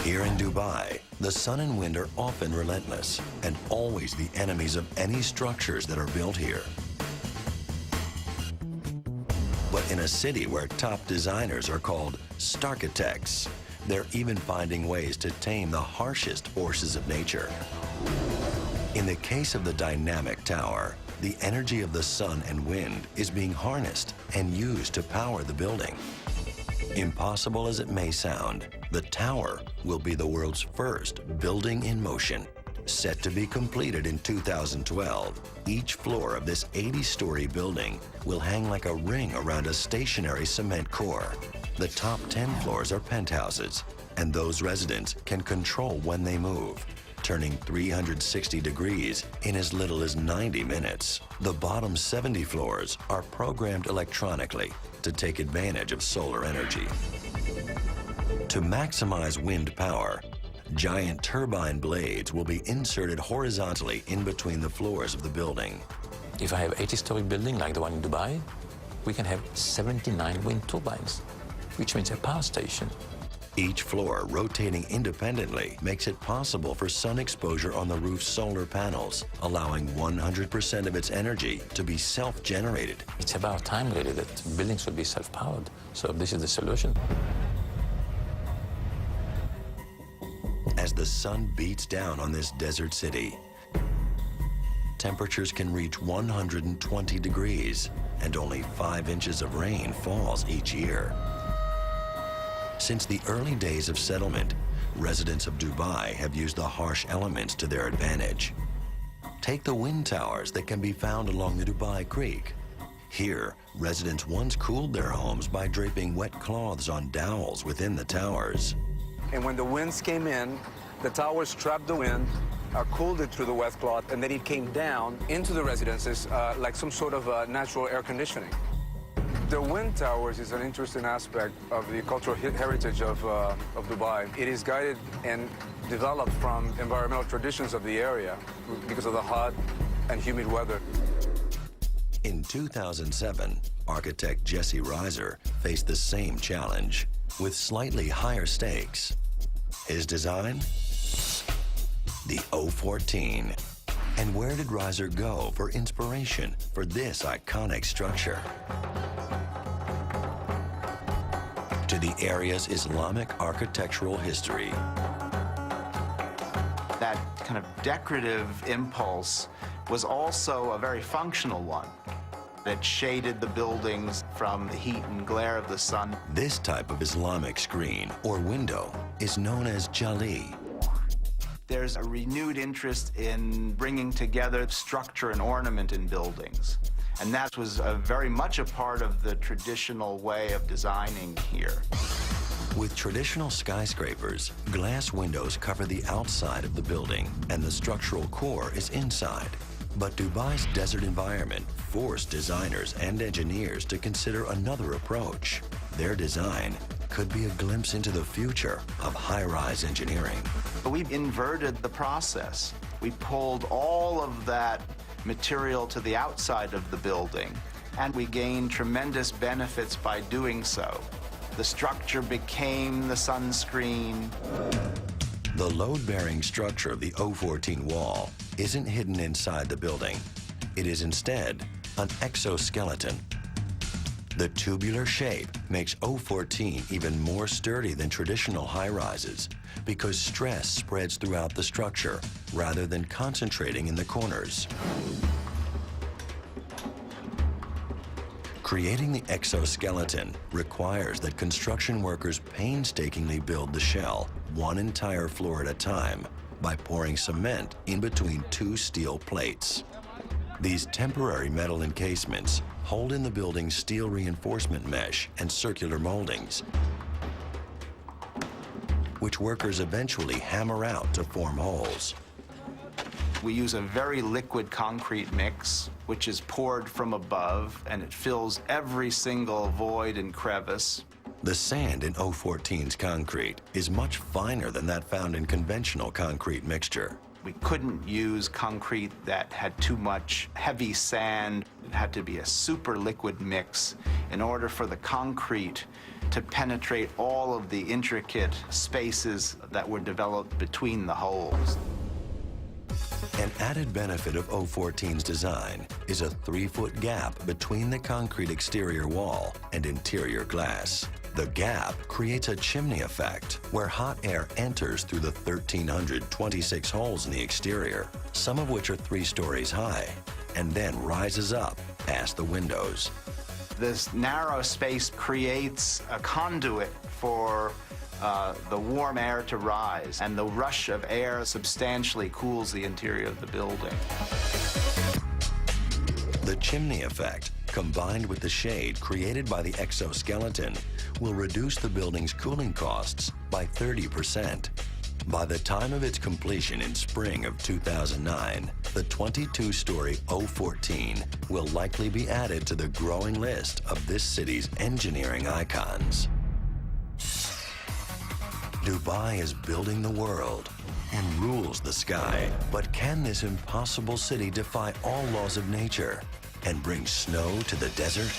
Here in Dubai, the sun and wind are often relentless and always the enemies of any structures that are built here. But in a city where top designers are called starchitects, they're even finding ways to tame the harshest forces of nature. In the case of the dynamic tower, the energy of the sun and wind is being harnessed and used to power the building. Impossible as it may sound, the tower will be the world's first building in motion. Set to be completed in 2012, each floor of this 80-story building will hang like a ring around a stationary cement core. The top 10 floors are penthouses, and those residents can control when they move, turning 360 degrees in as little as 90 minutes. The bottom 70 floors are programmed electronically to take advantage of solar energy. To maximize wind power, giant turbine blades will be inserted horizontally in between the floors of the building. If I have 80-story building like the one in Dubai, we can have 79 wind turbines, which means a power station. Each floor rotating independently makes it possible for sun exposure on the roof's solar panels, allowing 100% of its energy to be self-generated. It's about time, really, that buildings should be self-powered. So this is the solution. As the sun beats down on this desert city, temperatures can reach 120 degrees, and only 5 inches of rain falls each year. Since the early days of settlement, residents of Dubai have used the harsh elements to their advantage. Take the wind towers that can be found along the Dubai Creek. Here, residents once cooled their homes by draping wet cloths on dowels within the towers. And when the winds came in, the towers trapped the wind, cooled it through the wet cloth, and then it came down into the residences like some sort of natural air conditioning. The wind towers is an interesting aspect of the cultural heritage of Dubai. It is guided and developed from environmental traditions of the area because of the hot and humid weather. In 2007, architect Jesse Reiser faced the same challenge with slightly higher stakes. His design? The O14. And where did Reiser go for inspiration for this iconic structure? To the area's Islamic architectural history. That kind of decorative impulse was also a very functional one. It shaded the buildings from the heat and glare of the sun. This type of Islamic screen or window is known as jali. There's a renewed interest in bringing together structure and ornament in buildings. And that was very much a part of the traditional way of designing here. With traditional skyscrapers, glass windows cover the outside of the building and the structural core is inside. But Dubai's desert environment forced designers and engineers to consider another approach. Their design could be a glimpse into the future of high-rise engineering. We inverted the process. We pulled all of that material to the outside of the building, and we gained tremendous benefits by doing so. The structure became the sunscreen. The load-bearing structure of the O14 wall isn't hidden inside the building. It is instead an exoskeleton. The tubular shape makes O14 even more sturdy than traditional high-rises because stress spreads throughout the structure rather than concentrating in the corners. Creating the exoskeleton requires that construction workers painstakingly build the shell one entire floor at a time by pouring cement in between two steel plates. These temporary metal encasemaents hold in the building's steel reinforcement mesh and circular moldings, which workers eventually hammer out to form holes. We use a very liquid concrete mix, which is poured from above, and it fills every single void and crevice. The sand in O14's concrete is much finer than that found in conventional concrete mixture. We couldn't use concrete that had too much heavy sand. It had to be a super liquid mix in order for the concrete to penetrate all of the intricate spaces that were developed between the holes. An added benefit of O14's design is a 3-foot gap between the concrete exterior wall and interior glass. The gap creates a chimney effect where hot air enters through the 1,326 holes in the exterior, some of which are 3 stories high, and then rises up past the windows. This narrow space creates a conduit for the warm air to rise, and the rush of air substantially cools the interior of the building. The chimney effect, combined with the shade created by the exoskeleton, will reduce the building's cooling costs by 30%. By the time of its completion in spring of 2009, the 22-story O14 will likely be added to the growing list of this city's engineering icons. Dubai is building the world and rules the sky. But can this impossible city defy all laws of nature and bring snow to the desert?